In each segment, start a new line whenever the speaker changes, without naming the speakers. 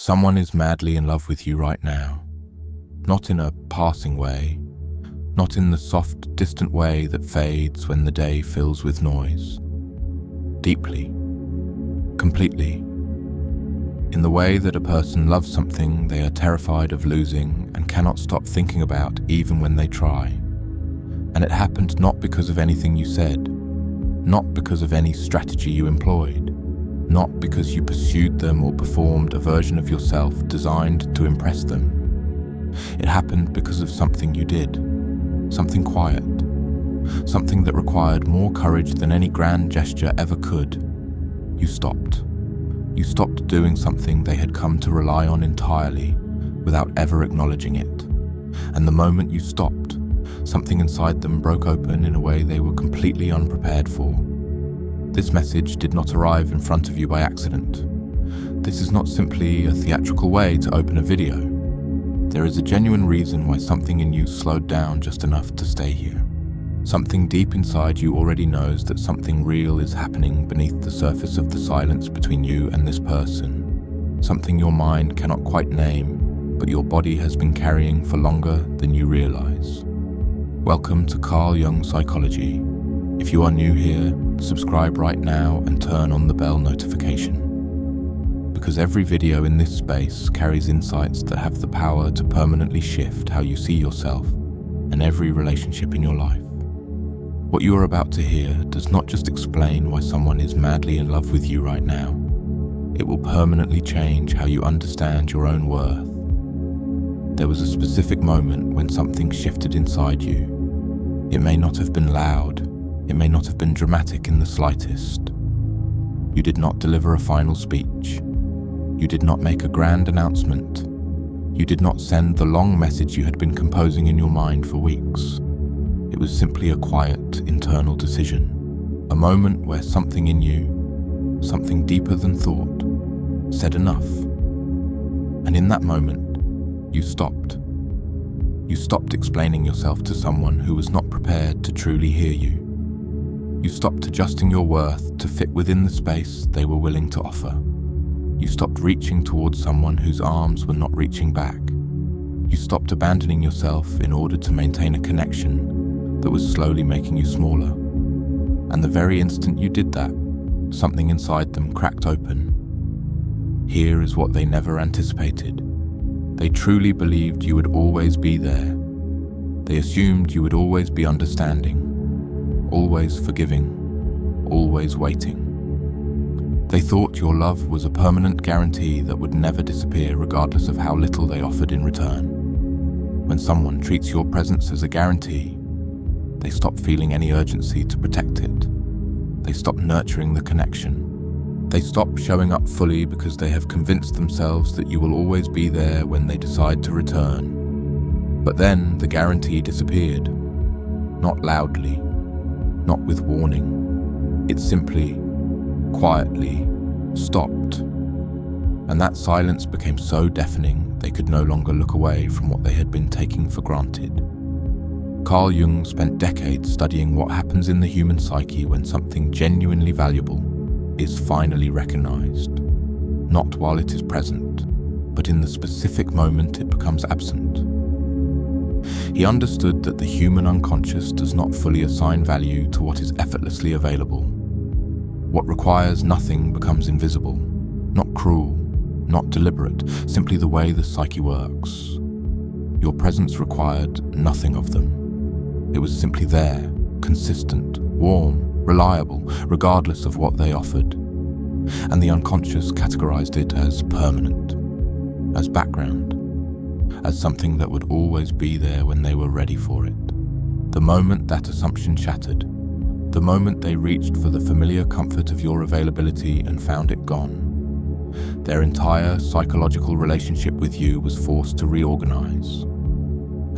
Someone is madly in love with you right now, not in a passing way, not in the soft, distant way that fades when the day fills with noise. Deeply, completely, in the way that a person loves something they are terrified of losing and cannot stop thinking about even when they try. And it happened not because of anything you said, not because of any strategy you employed, not because you pursued them or performed a version of yourself designed to impress them. It happened because of something you did, something quiet, something that required more courage than any grand gesture ever could. You stopped. You stopped doing something they had come to rely on entirely without ever acknowledging it. And the moment you stopped, something inside them broke open in a way they were completely unprepared for. This message did not arrive in front of you by accident. This is not simply a theatrical way to open a video. There is a genuine reason why something in you slowed down just enough to stay here. Something deep inside you already knows that something real is happening beneath the surface of the silence between you and this person. Something your mind cannot quite name, but your body has been carrying for longer than you realize. Welcome to Carl Jung Psychology. If you are new here, subscribe right now and turn on the bell notification. Because every video in this space carries insights that have the power to permanently shift how you see yourself and every relationship in your life. What you are about to hear does not just explain why someone is madly in love with you right now. It will permanently change how you understand your own worth. There was a specific moment when something shifted inside you. It may not have been loud. It may not have been dramatic in the slightest. You did not deliver a final speech. You did not make a grand announcement. You did not send the long message you had been composing in your mind for weeks. It was simply a quiet, internal decision. A moment where something in you, something deeper than thought, said enough. And in that moment, you stopped. You stopped explaining yourself to someone who was not prepared to truly hear you. You stopped adjusting your worth to fit within the space they were willing to offer. You stopped reaching towards someone whose arms were not reaching back. You stopped abandoning yourself in order to maintain a connection that was slowly making you smaller. And the very instant you did that, something inside them cracked open. Here is what they never anticipated. They truly believed you would always be there. They assumed you would always be understanding, always forgiving, always waiting. They thought your love was a permanent guarantee that would never disappear regardless of how little they offered in return. When someone treats your presence as a guarantee, they stop feeling any urgency to protect it. They stop nurturing the connection. They stop showing up fully because they have convinced themselves that you will always be there when they decide to return. But then the guarantee disappeared. Not loudly, not with warning. It simply, quietly, stopped. And that silence became so deafening they could no longer look away from what they had been taking for granted. Carl Jung spent decades studying what happens in the human psyche when something genuinely valuable is finally recognized. Not while it is present, but in the specific moment it becomes absent. He understood that the human unconscious does not fully assign value to what is effortlessly available. What requires nothing becomes invisible, not cruel, not deliberate, simply the way the psyche works. Your presence required nothing of them. It was simply there, consistent, warm, reliable, regardless of what they offered. And the unconscious categorized it as permanent, as background, as something that would always be there when they were ready for it. The moment that assumption shattered, the moment they reached for the familiar comfort of your availability and found it gone, their entire psychological relationship with you was forced to reorganize.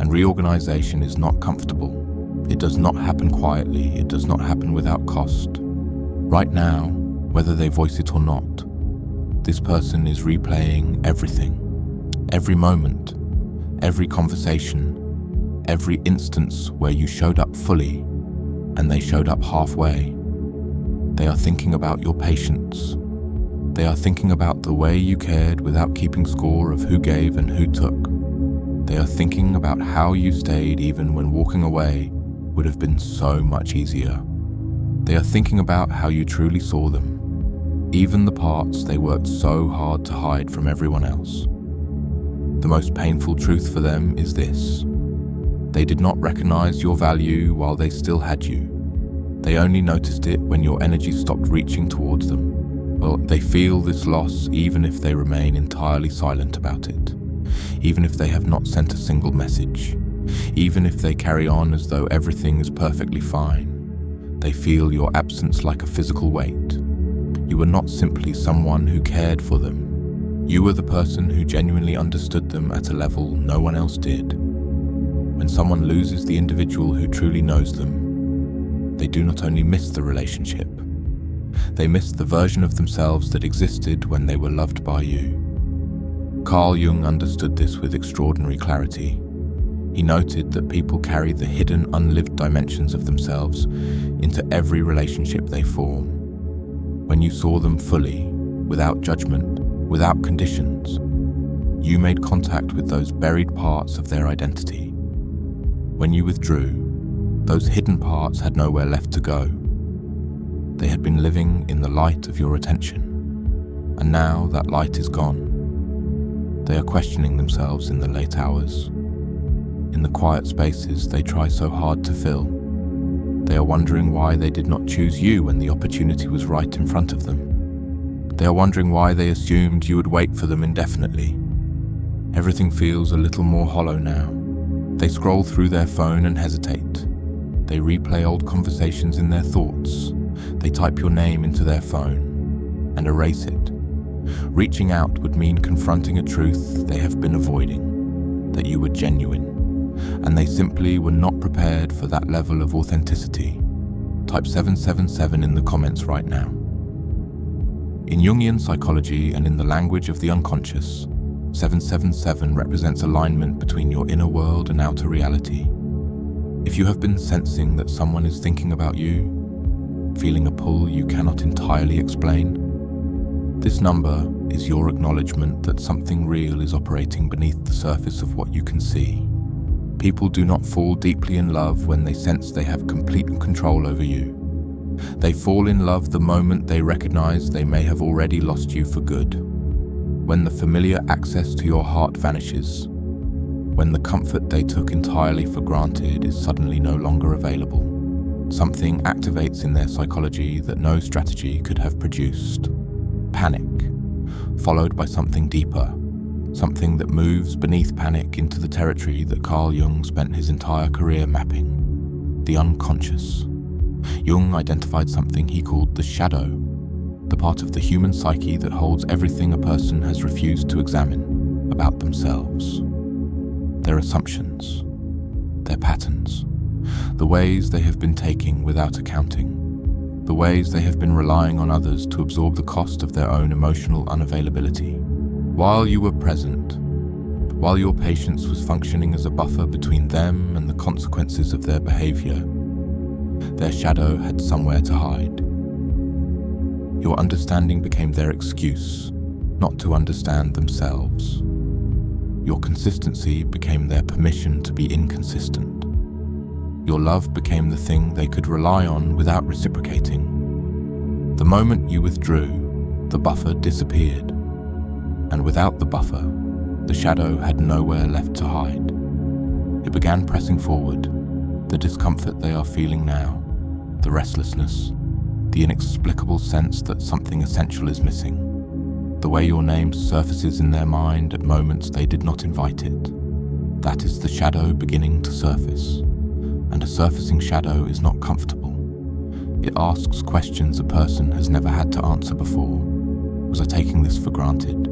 And reorganization is not comfortable. It does not happen quietly. It does not happen without cost. Right now, whether they voice it or not, this person is replaying everything. Every moment, every conversation, every instance where you showed up fully and they showed up halfway. They are thinking about your patience, They are thinking about the way you cared without keeping score of who gave and who took. They are thinking about how you stayed even when walking away would have been so much easier. They are thinking about how you truly saw them, even the parts they worked so hard to hide from everyone else. The most painful truth for them is this: they did not recognize your value while they still had you. They only noticed it when your energy stopped reaching towards them. Well, they feel this loss even if they remain entirely silent about it, even if they have not sent a single message, even if they carry on as though everything is perfectly fine. They feel your absence like a physical weight. You were not simply someone who cared for them. You were the person who genuinely understood them at a level no one else did. When someone loses the individual who truly knows them, they do not only miss the relationship, they miss the version of themselves that existed when they were loved by you. Carl Jung understood this with extraordinary clarity. He noted that people carry the hidden, unlived dimensions of themselves into every relationship they form. When you saw them fully, without judgment, without conditions, you made contact with those buried parts of their identity. When you withdrew, those hidden parts had nowhere left to go. They had been living in the light of your attention, and now that light is gone. They are questioning themselves in the late hours, in the quiet spaces they try so hard to fill. They are wondering why they did not choose you when the opportunity was right in front of them. They are wondering why they assumed you would wait for them indefinitely. Everything feels a little more hollow now. They scroll through their phone and hesitate. They replay old conversations in their thoughts. They type your name into their phone and erase it. Reaching out would mean confronting a truth they have been avoiding, that you were genuine, and they simply were not prepared for that level of authenticity. Type 777 in the comments right now. In Jungian psychology and in the language of the unconscious, 777 represents alignment between your inner world and outer reality. If you have been sensing that someone is thinking about you, feeling a pull you cannot entirely explain, this number is your acknowledgement that something real is operating beneath the surface of what you can see. People do not fall deeply in love when they sense they have complete control over you. They fall in love the moment they recognize they may have already lost you for good. When the familiar access to your heart vanishes, when the comfort they took entirely for granted is suddenly no longer available, something activates in their psychology that no strategy could have produced. Panic, followed by something deeper, something that moves beneath panic into the territory that Carl Jung spent his entire career mapping: the unconscious. Jung identified something he called the shadow, the part of the human psyche that holds everything a person has refused to examine about themselves. Their assumptions, their patterns, the ways they have been taking without accounting, the ways they have been relying on others to absorb the cost of their own emotional unavailability. While you were present, while your patience was functioning as a buffer between them and the consequences of their behavior, their shadow had somewhere to hide. Your understanding became their excuse not to understand themselves. Your consistency became their permission to be inconsistent. Your love became the thing they could rely on without reciprocating. The moment you withdrew, the buffer disappeared. And without the buffer, the shadow had nowhere left to hide. It began pressing forward, the discomfort they are feeling now, the restlessness, the inexplicable sense that something essential is missing, the way your name surfaces in their mind at moments they did not invite it. That is the shadow beginning to surface. And a surfacing shadow is not comfortable. It asks questions a person has never had to answer before. Was I taking this for granted?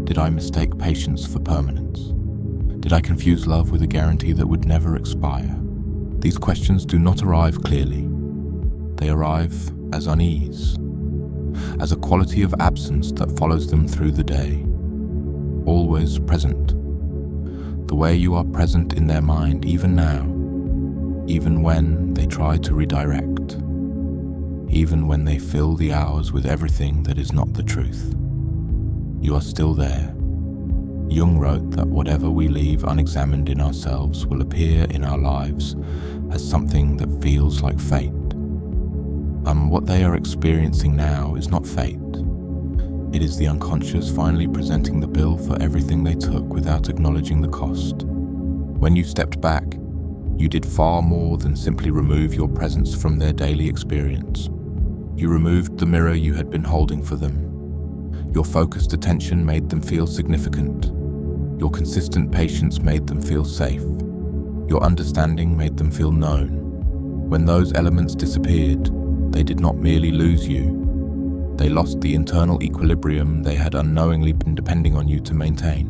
Did I mistake patience for permanence? Did I confuse love with a guarantee that would never expire? These questions do not arrive clearly. They arrive as unease, as a quality of absence that follows them through the day, always present. The way you are present in their mind even now, even when they try to redirect, even when they fill the hours with everything that is not the truth. You are still there. Jung wrote that whatever we leave unexamined in ourselves will appear in our lives as something that feels like fate. What they are experiencing now is not fate. It is the unconscious finally presenting the bill for everything they took without acknowledging the cost. When you stepped back, you did far more than simply remove your presence from their daily experience. You removed the mirror you had been holding for them. Your focused attention made them feel significant. Your consistent patience made them feel safe. Your understanding made them feel known. When those elements disappeared, they did not merely lose you. They lost the internal equilibrium they had unknowingly been depending on you to maintain.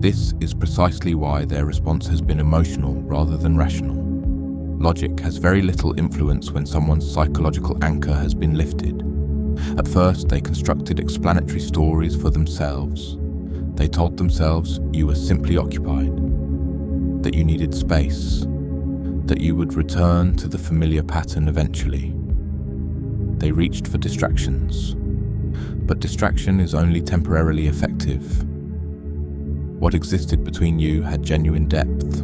This is precisely why their response has been emotional rather than rational. Logic has very little influence when someone's psychological anchor has been lifted. At first, they constructed explanatory stories for themselves. They told themselves you were simply occupied, that you needed space, that you would return to the familiar pattern eventually. They reached for distractions, but distraction is only temporarily effective. What existed between you had genuine depth,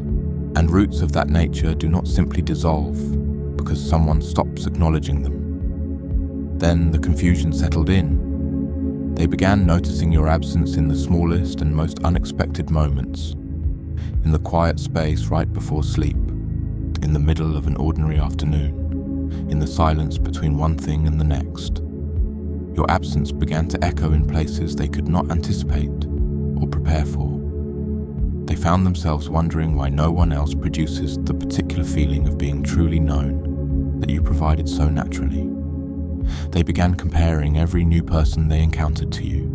and roots of that nature do not simply dissolve because someone stops acknowledging them. Then the confusion settled in. They began noticing your absence in the smallest and most unexpected moments, in the quiet space right before sleep, in the middle of an ordinary afternoon, in the silence between one thing and the next. Your absence began to echo in places they could not anticipate or prepare for. They found themselves wondering why no one else produces the particular feeling of being truly known that you provided so naturally. They began comparing every new person they encountered to you,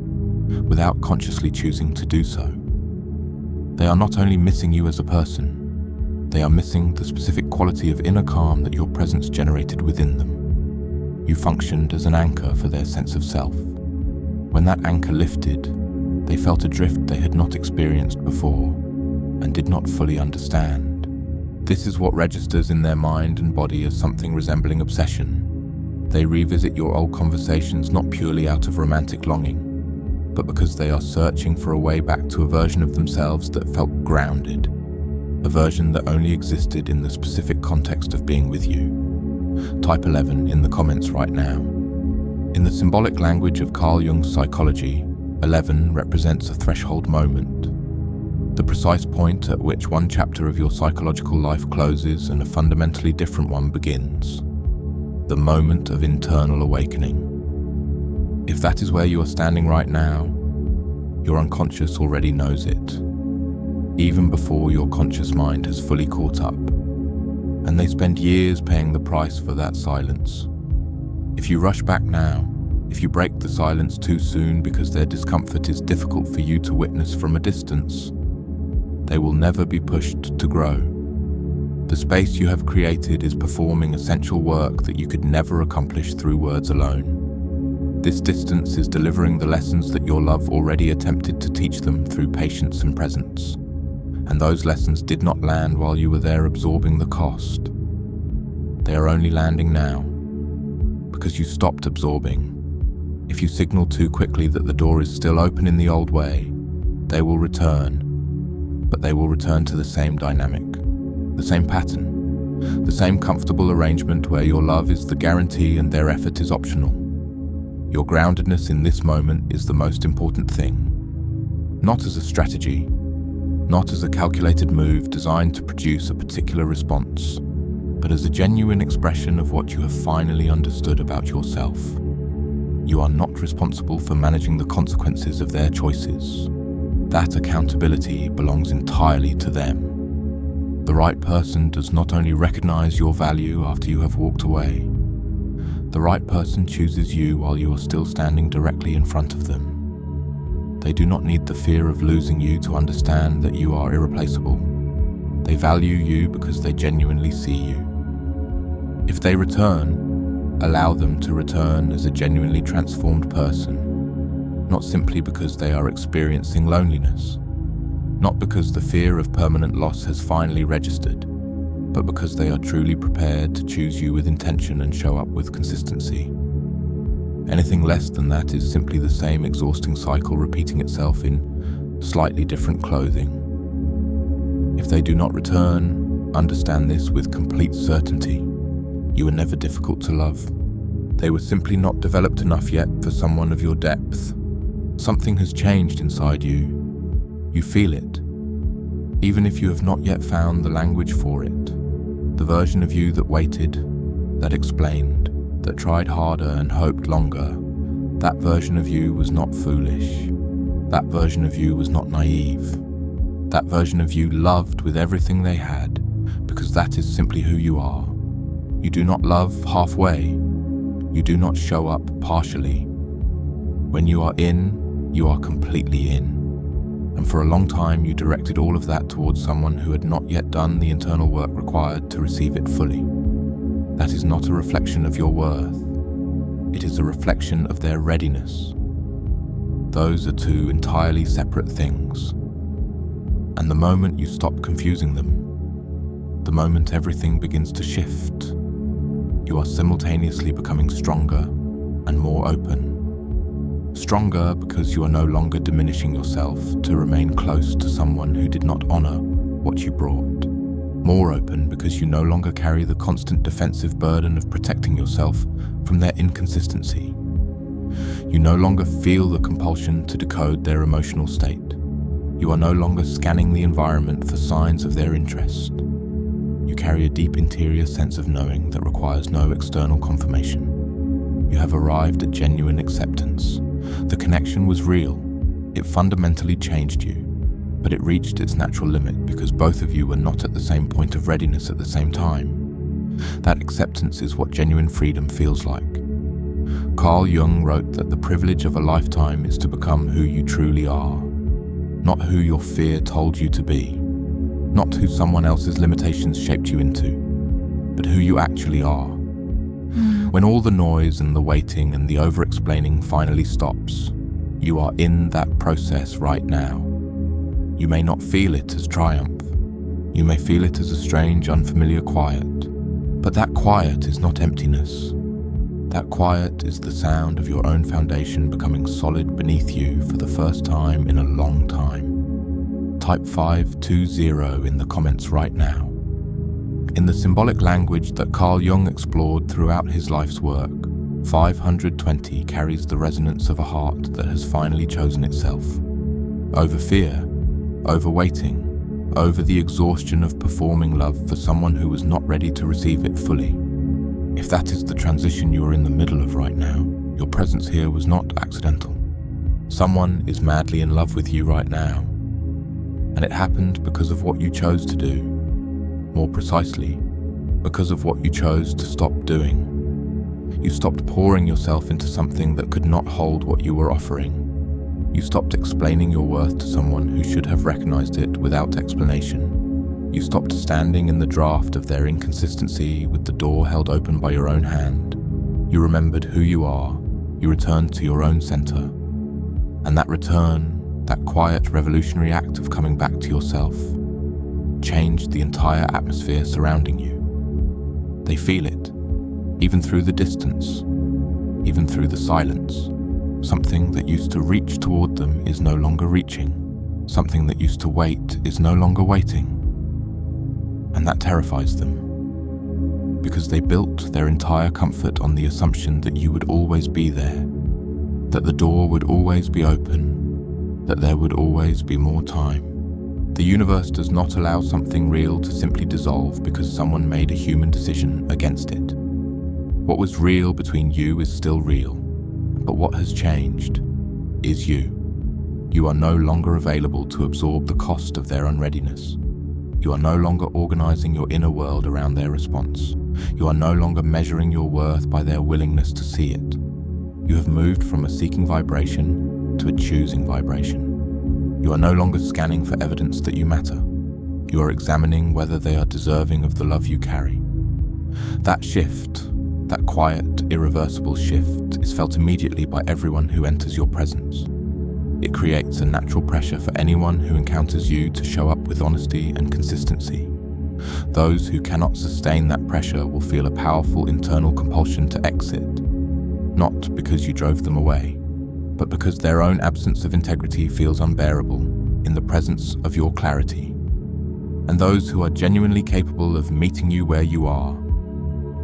without consciously choosing to do so. They are not only missing you as a person, they are missing the specific quality of inner calm that your presence generated within them. You functioned as an anchor for their sense of self. When that anchor lifted, they felt a drift they had not experienced before and did not fully understand. This is what registers in their mind and body as something resembling obsession. They revisit your old conversations not purely out of romantic longing, but because they are searching for a way back to a version of themselves that felt grounded, a version that only existed in the specific context of being with you. Type 11 in the comments right now. In the symbolic language of Carl Jung Psychology, 11 represents a threshold moment, the precise point at which one chapter of your psychological life closes and a fundamentally different one begins. The moment of internal awakening. If that is where you are standing right now, your unconscious already knows it, even before your conscious mind has fully caught up. And they spend years paying the price for that silence. If you rush back now, if you break the silence too soon because their discomfort is difficult for you to witness from a distance, they will never be pushed to grow. The space you have created is performing essential work that you could never accomplish through words alone. This distance is delivering the lessons that your love already attempted to teach them through patience and presence. And those lessons did not land while you were there absorbing the cost. They are only landing now, because you stopped absorbing. If you signal too quickly that the door is still open in the old way, they will return, but they will return to the same dynamic, the same pattern, the same comfortable arrangement where your love is the guarantee and their effort is optional. Your groundedness in this moment is the most important thing, not as a strategy, not as a calculated move designed to produce a particular response, but as a genuine expression of what you have finally understood about yourself. You are not responsible for managing the consequences of their choices. That accountability belongs entirely to them. The right person does not only recognize your value after you have walked away, the right person chooses you while you are still standing directly in front of them. They do not need the fear of losing you to understand that you are irreplaceable. They value you because they genuinely see you. If they return, allow them to return as a genuinely transformed person, not simply because they are experiencing loneliness, not because the fear of permanent loss has finally registered, but because they are truly prepared to choose you with intention and show up with consistency. Anything less than that is simply the same exhausting cycle repeating itself in slightly different clothing. If they do not return, understand this with complete certainty. You were never difficult to love. They were simply not developed enough yet for someone of your depth. Something has changed inside you. You feel it, even if you have not yet found the language for it. The version of you that waited, that explained, that tried harder and hoped longer, that version of you was not foolish. That version of you was not naive. That version of you loved with everything they had, because that is simply who you are. You do not love halfway. You do not show up partially. When you are in, you are completely in. And for a long time you directed all of that towards someone who had not yet done the internal work required to receive it fully. That is not a reflection of your worth. It is a reflection of their readiness. Those are two entirely separate things. And the moment you stop confusing them, the moment everything begins to shift, you are simultaneously becoming stronger and more open. Stronger because you are no longer diminishing yourself to remain close to someone who did not honor what you brought. More open because you no longer carry the constant defensive burden of protecting yourself from their inconsistency. You no longer feel the compulsion to decode their emotional state. You are no longer scanning the environment for signs of their interest. You carry a deep interior sense of knowing that requires no external confirmation. You have arrived at genuine acceptance. The connection was real. It fundamentally changed you, but it reached its natural limit because both of you were not at the same point of readiness at the same time. That acceptance is what genuine freedom feels like. Carl Jung wrote that the privilege of a lifetime is to become who you truly are, not who your fear told you to be, not who someone else's limitations shaped you into, but who you actually are. When all the noise and the waiting and the over-explaining finally stops, you are in that process right now. You may not feel it as triumph. You may feel it as a strange, unfamiliar quiet. But that quiet is not emptiness. That quiet is the sound of your own foundation becoming solid beneath you for the first time in a long time. Type 520 in the comments right now. In the symbolic language that Carl Jung explored throughout his life's work, 520 carries the resonance of a heart that has finally chosen itself. Over fear, over waiting, over the exhaustion of performing love for someone who was not ready to receive it fully. If that is the transition you are in the middle of right now, your presence here was not accidental. Someone is madly in love with you right now, and it happened because of what you chose to do. More precisely, because of what you chose to stop doing. You stopped pouring yourself into something that could not hold what you were offering. You stopped explaining your worth to someone who should have recognized it without explanation. You stopped standing in the draft of their inconsistency with the door held open by your own hand. You remembered who you are. You returned to your own center. And that return, that quiet revolutionary act of coming back to yourself, changed the entire atmosphere surrounding you. They feel it, even through the distance, even through the silence. Something that used to reach toward them is no longer reaching. Something that used to wait is no longer waiting. And that terrifies them, because they built their entire comfort on the assumption that you would always be there, that the door would always be open, that there would always be more time. The universe does not allow something real to simply dissolve because someone made a human decision against it. What was real between you is still real, but what has changed is you. You are no longer available to absorb the cost of their unreadiness. You are no longer organizing your inner world around their response. You are no longer measuring your worth by their willingness to see it. You have moved from a seeking vibration to a choosing vibration. You are no longer scanning for evidence that you matter. You are examining whether they are deserving of the love you carry. That shift, that quiet, irreversible shift, is felt immediately by everyone who enters your presence. It creates a natural pressure for anyone who encounters you to show up with honesty and consistency. Those who cannot sustain that pressure will feel a powerful internal compulsion to exit. not because you drove them away, but because their own absence of integrity feels unbearable in the presence of your clarity. And those who are genuinely capable of meeting you where you are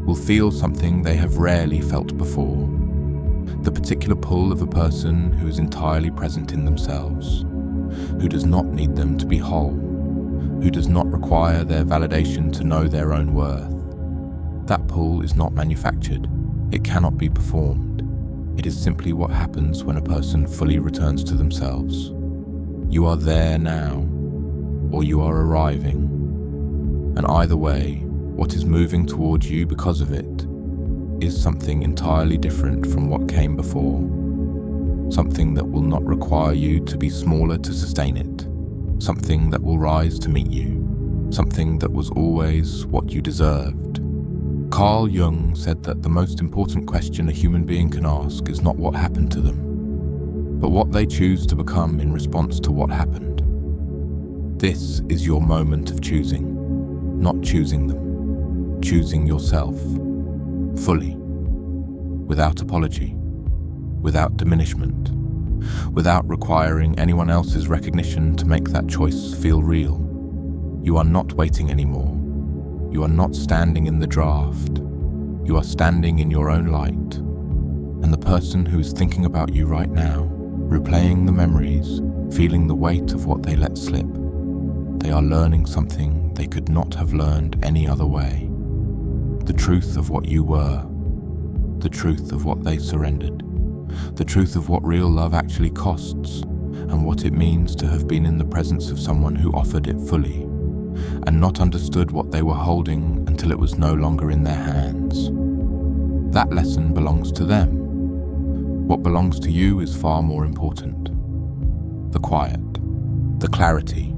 will feel something they have rarely felt before, the particular pull of a person who is entirely present in themselves, who does not need them to be whole, who does not require their validation to know their own worth. That pull is not manufactured. It cannot be performed. It is simply what happens when a person fully returns to themselves. You are there now, or you are arriving. And either way, what is moving towards you because of it is something entirely different from what came before. Something that will not require you to be smaller to sustain it. Something that will rise to meet you. Something that was always what you deserved. Carl Jung said that the most important question a human being can ask is not what happened to them, but what they choose to become in response to what happened. This is your moment of choosing, not choosing them, choosing yourself, fully, without apology, without diminishment, without requiring anyone else's recognition to make that choice feel real. You are not waiting anymore. You are not standing in the draft. You are standing in your own light. And the person who is thinking about you right now, replaying the memories, feeling the weight of what they let slip, they are learning something they could not have learned any other way. The truth of what you were, the truth of what they surrendered, the truth of what real love actually costs, and what it means to have been in the presence of someone who offered it fully, and not understood what they were holding until it was no longer in their hands. That lesson belongs to them. What belongs to you is far more important. The quiet, the clarity,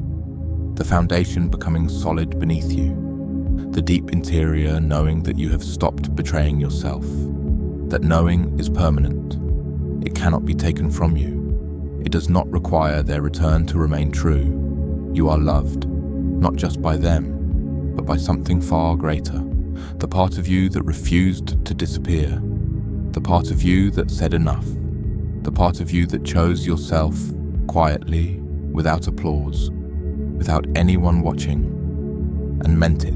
the foundation becoming solid beneath you, the deep interior knowing that you have stopped betraying yourself, that knowing is permanent. It cannot be taken from you. It does not require their return to remain true. You are loved, not just by them, but by something far greater, the part of you that refused to disappear, the part of you that said enough, the part of you that chose yourself quietly, without applause, without anyone watching, and meant it.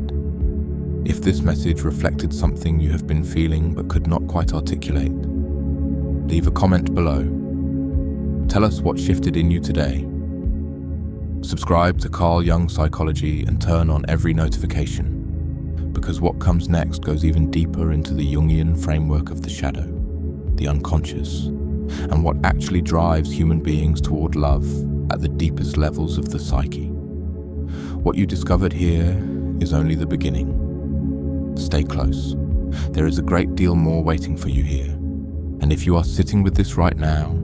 If this message reflected something you have been feeling but could not quite articulate, leave a comment below. Tell us what shifted in you today. Subscribe to Carl Jung Psychology and turn on every notification, because what comes next goes even deeper into the Jungian framework of the shadow, the unconscious, and what actually drives human beings toward love at the deepest levels of the psyche. What you discovered here is only the beginning. Stay close. There is a great deal more waiting for you here. And if you are sitting with this right now,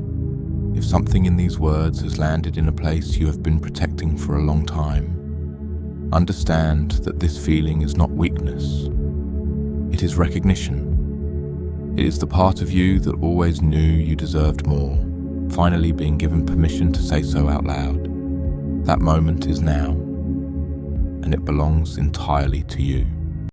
if something in these words has landed in a place you have been protecting for a long time, understand that this feeling is not weakness. It is recognition. It is the part of you that always knew you deserved more, finally being given permission to say so out loud. That moment is now, and it belongs entirely to you.